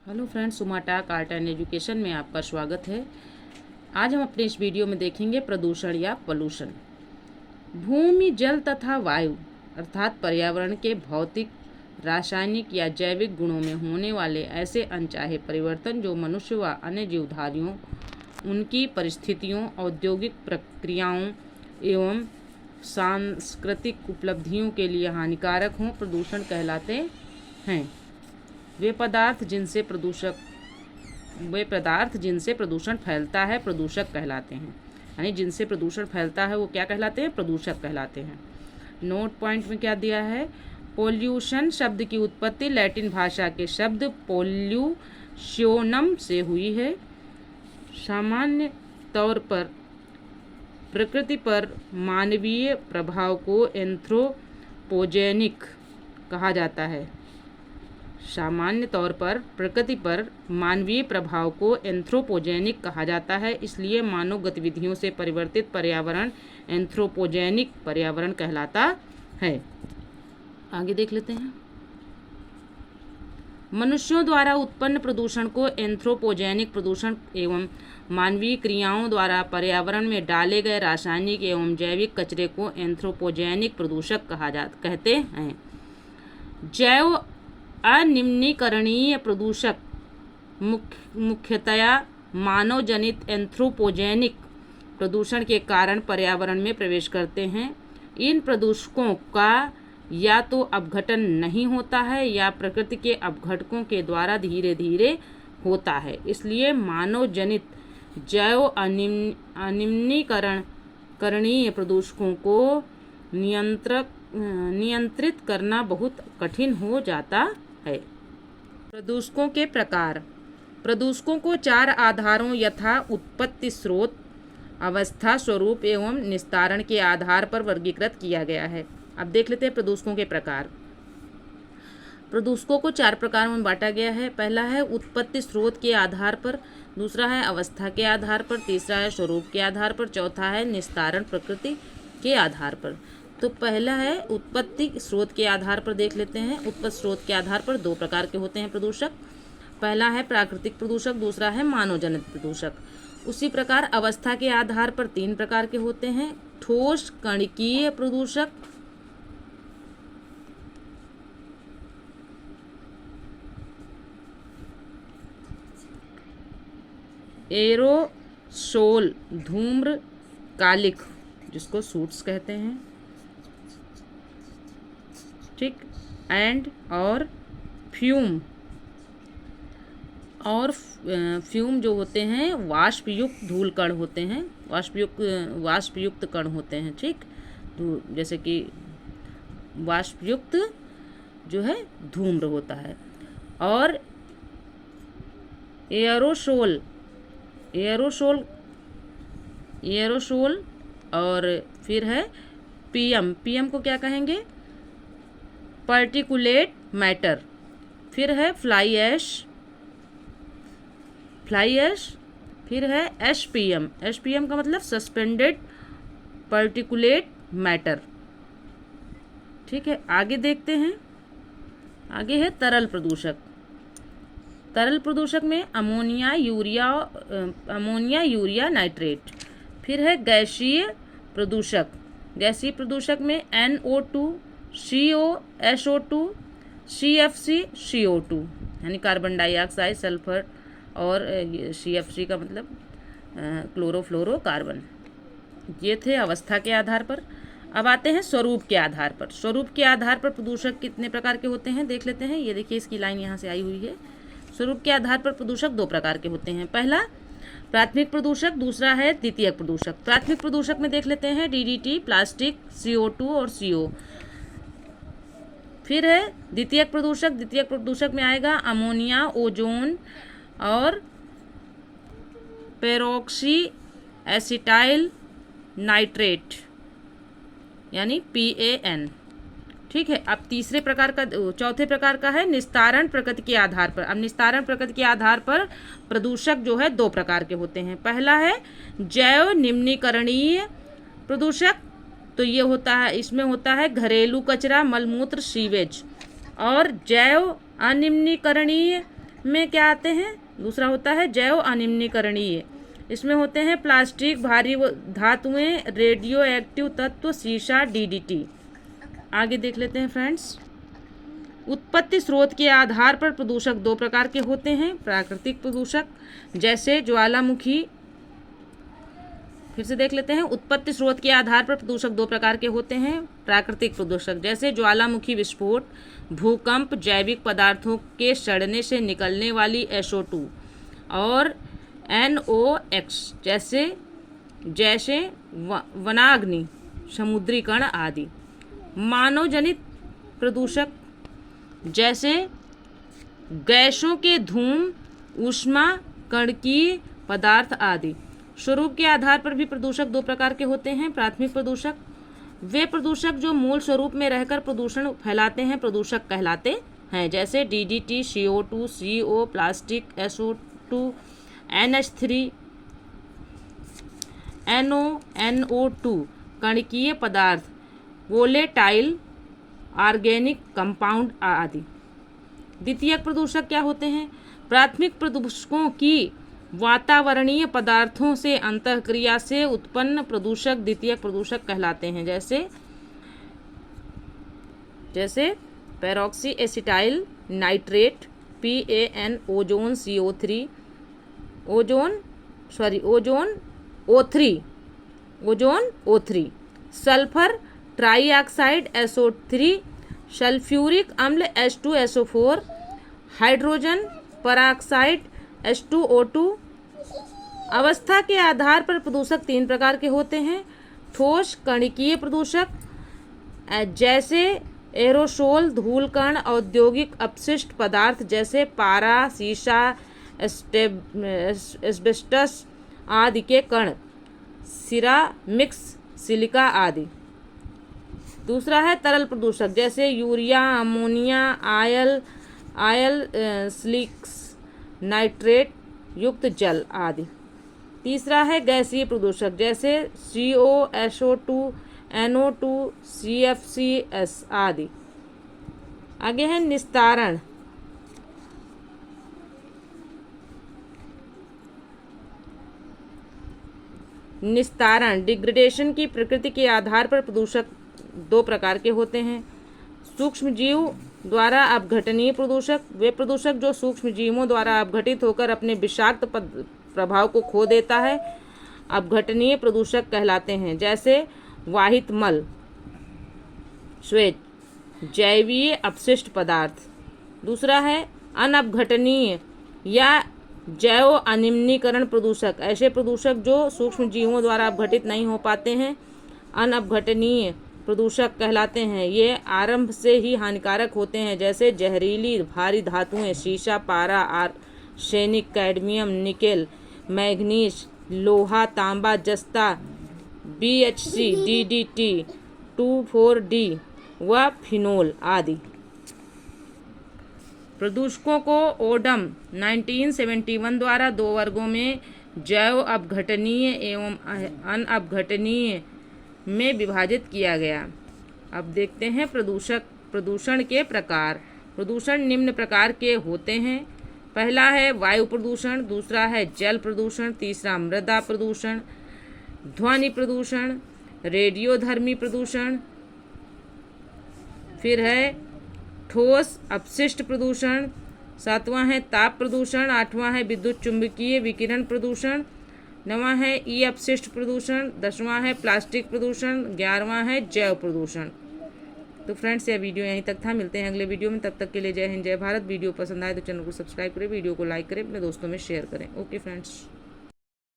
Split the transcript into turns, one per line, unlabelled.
Hello friends, सुमाटाक art and education में आपका स्वागत है। आज हम अपने इस वीडियो में देखेंगे प्रदूषण या पॉल्यूशन। भूमि, जल तथा वायु अर्थात पर्यावरण के भौतिक, रासायनिक या जैविक गुणों में होने वाले ऐसे अनचाहे परिवर्तन जो मनुष्य व अन्य जीवधारियों, उनकी परिस्थितियों, औद्योगिक प्रक्रियाओं एवं सांस्कृतिक उपलब्धियों के लिए हानिकारक हों, प्रदूषण कहलाते हैं। वे पदार्थ जिनसे प्रदूषण फैलता है प्रदूषक कहलाते हैं। यानी जिनसे प्रदूषण फैलता है वो क्या कहलाते हैं? प्रदूषक कहलाते हैं। नोट पॉइंट में क्या दिया है? पोल्यूशन शब्द की उत्पत्ति लैटिन भाषा के शब्द पोल्यूशोनम से हुई है। सामान्य तौर पर प्रकृति पर मानवीय प्रभाव को एंथ्रोपोजेनिक कहा जाता है। सामान्य तौर पर प्रकृति पर मानवीय प्रभाव को एंथ्रोपोजेनिक कहा जाता है, इसलिए मानव गतिविधियों से परिवर्तित पर्यावरण एंथ्रोपोजेनिक पर्यावरण कहलाता है। आगे देख लेते हैं। मनुष्यों द्वारा उत्पन्न प्रदूषण को एंथ्रोपोजेनिक प्रदूषण एवं मानवीय क्रियाओं द्वारा पर्यावरण में डाले गए रासायनिक एवं जैविक कचरे को एंथ्रोपोजेनिक प्रदूषक कहते हैं। जैव अनिम्नीकरणीय प्रदूषक मुख्यतया मानव जनित एंथ्रोपोजेनिक प्रदूषण के कारण पर्यावरण में प्रवेश करते हैं। इन प्रदूषकों का या तो अपघटन नहीं होता है या प्रकृति के अपघटकों के द्वारा धीरे धीरे होता है, इसलिए मानव जनित जैव अनिम्नीकरणीय प्रदूषकों को नियंत्रित करना बहुत कठिन हो जाता है। प्रदूषकों के प्रकार। प्रदूषकों को 4 आधारों यथा उत्पत्ति, स्रोत, अवस्था, स्वरूप एवं निस्तारण के आधार पर वर्गीकृत किया गया है। अब देख लेते हैं प्रदूषकों के प्रकार। प्रदूषकों को 4 प्रकार में बांटा गया है। पहला है उत्पत्ति स्रोत के आधार पर, दूसरा है अवस्था के आधार पर, तीसरा है स्वरूप के आधार पर, चौथा है निस्तारण प्रकृति के आधार पर। तो पहला है उत्पत्ति स्रोत के आधार पर देख लेते हैं। उत्पत्ति स्रोत के आधार पर 2 प्रकार के होते हैं प्रदूषक। पहला है प्राकृतिक प्रदूषक, दूसरा है मानव जनित प्रदूषक। उसी प्रकार अवस्था के आधार पर 3 प्रकार के होते हैं। ठोस कणिकीय प्रदूषक, एरोसोल धूम्र कालिक जिसको सूट्स कहते हैं, ठीक, एंड और फ्यूम जो होते हैं वाष्पयुक्त धूल कण होते हैं, वाष्पयुक्त कण होते हैं, ठीक। तो जैसे कि वाष्पयुक्त जो है धूम्र होता है। और एरोसोल और फिर है पीएम को क्या कहेंगे? Particulate matter. फिर है फ्लाई ऐश, फिर है एसपीएम का मतलब सस्पेंडेड पार्टिकुलेट मैटर, ठीक है। आगे देखते हैं। आगे है तरल प्रदूषक। तरल प्रदूषक में अमोनिया, यूरिया नाइट्रेट। फिर है गैसीय प्रदूषक। गैसीय प्रदूषक में NO2, CO, SO2, CFC, CO2 यानी कार्बन डाइऑक्साइड, सल्फर और CFC का मतलब क्लोरोफ्लोरोकार्बन। ये थे अवस्था के आधार पर। अब आते हैं स्वरूप के आधार पर। स्वरूप के आधार पर प्रदूषक कितने प्रकार के होते हैं देख लेते हैं। ये देखिए इसकी लाइन यहाँ से आई हुई है। स्वरूप के आधार पर प्रदूषक 2 प्रकार के होते हैं। पहला प्राथमिक प्रदूषक, दूसरा है द्वितीयक प्रदूषक। प्राथमिक प्रदूषक में देख लेते हैं DDT, प्लास्टिक, CO2 और CO। फिर है द्वितीयक प्रदूषक में आएगा अमोनिया, ओजोन और पेरोक्सी एसिटाइल नाइट्रेट यानी PAN, ठीक है। अब चौथे प्रकार का है निस्तारण प्रकृति के आधार पर। अब निस्तारण प्रकृति के आधार पर प्रदूषक जो है 2 प्रकार के होते हैं। पहला है जैव निम्नीकरणीय प्रदूषक, तो ये होता है, इसमें होता है घरेलू कचरा, मलमूत्र, सीवेज। और जैव अनिम्नीकरणीय में क्या आते हैं? दूसरा होता है जैव अनिम्नीकरणीय। इसमें होते हैं प्लास्टिक, भारी धातुएं, रेडियो एक्टिव तत्व, सीसा, डीडीटी। आगे देख लेते हैं फ्रेंड्स। उत्पत्ति स्रोत के आधार पर प्रदूषक दो प्रकार के होते हैं। प्राकृतिक प्रदूषक जैसे ज्वालामुखी, फिर से देख लेते हैं। उत्पत्ति स्रोत के आधार पर प्रदूषक दो प्रकार के होते हैं। प्राकृतिक प्रदूषक जैसे ज्वालामुखी विस्फोट, भूकंप, जैविक पदार्थों के सड़ने से निकलने वाली SO2 और NOx जैसे वनाग्नि, समुद्री कण आदि। मानव जनित प्रदूषक जैसे गैसों के धूम, ऊष्मा, कणकीय पदार्थ आदि। स्वरूप के आधार पर भी प्रदूषक दो प्रकार के होते हैं। प्राथमिक प्रदूषक वे प्रदूषक जो मूल स्वरूप में रहकर प्रदूषण फैलाते हैं प्रदूषक कहलाते हैं। जैसे DDT, CO2, CO, plastic, SO2, NH3, NO2, कणकीय पदार्थ, वोलेटाइल ऑर्गेनिक कंपाउंड आदि। द्वितीयक प्रदूषक क्या होते हैं? प्राथमिक प्रदूषकों की वातावरणीय पदार्थों से अंतःक्रिया से उत्पन्न प्रदूषक द्वितीयक प्रदूषक कहलाते हैं। जैसे peroxy acetyl nitrate, PAN, ozone CO3, ozone O3, sulphur trioxide SO3, sulphuric अम्ल H2SO4, हाइड्रोजन पराऑक्साइड H2O2। अवस्था के आधार पर प्रदूषक तीन प्रकार के होते हैं। ठोस कणकीय प्रदूषक जैसे एरोसोल, धूलकण, औद्योगिक अपशिष्ट पदार्थ जैसे पारा, सीसा, एस्बेस्टस आदि के कण, सिरामिक्स, सिलिका आदि। दूसरा है तरल प्रदूषक जैसे यूरिया, अमोनिया, आयल सिलिक्स, नाइट्रेट युक्त जल आदि। तीसरा है गैसीय प्रदूषक जैसे CO, SO2, NO2, CFCs आदि। आगे है निस्तारण। डिग्रेडेशन की प्रकृति के आधार पर प्रदूषक दो प्रकार के होते हैं। सूक्ष्म जीव द्वारा अपघटनीय प्रदूषक वे प्रदूषक जो सूक्ष्म जीवों द्वारा अपघटित होकर अपने विषाक्त प्रभाव को खो देता है अपघटनीय प्रदूषक कहलाते हैं। जैसे वाहित मल, श्वेत, जैवीय अपशिष्ट पदार्थ। दूसरा है अनअपघटनीय या जैव अनिम्नीकरण प्रदूषक ऐसे प्रदूषक जो सूक्ष्म जीवों द्वारा अपघटित नहीं हो पाते हैं अनअपघटनीय प्रदूषक कहलाते हैं। ये आरंभ से ही हानिकारक होते हैं जैसे जहरीली भारी धातुएं, सीसा, पारा, आर्सेनिक, कैडमियम, निकेल, मैग्नीज, लोहा, तांबा, जस्ता, BHC, DDT, 2,4-D व फिनोल आदि। प्रदूषकों को ओडम 1971 द्वारा दो वर्गों में जैव अपघटनीय एवं अनअपघटनीय में विभाजित किया गया। अब देखते हैं प्रदूषण के प्रकार। प्रदूषण निम्न प्रकार के होते हैं। पहला है वायु प्रदूषण, दूसरा है जल प्रदूषण, तीसरा मृदा प्रदूषण, ध्वनि प्रदूषण, रेडियोधर्मी प्रदूषण, फिर है ठोस अपशिष्ट प्रदूषण, सातवां है ताप प्रदूषण, आठवां है विद्युत चुंबकीय विकिरण प्रदूषण, नवां है ई अपशिष्ट प्रदूषण, 10वां है प्लास्टिक प्रदूषण, 11वां है जैव प्रदूषण। तो फ्रेंड्स यह वीडियो यहीं तक था। मिलते हैं अगले वीडियो में। तब तक के लिए जय हिंद जय भारत। वीडियो पसंद आए तो चैनल को सब्सक्राइब करें, वीडियो को लाइक करें, अपने दोस्तों में शेयर करें। Okay friends.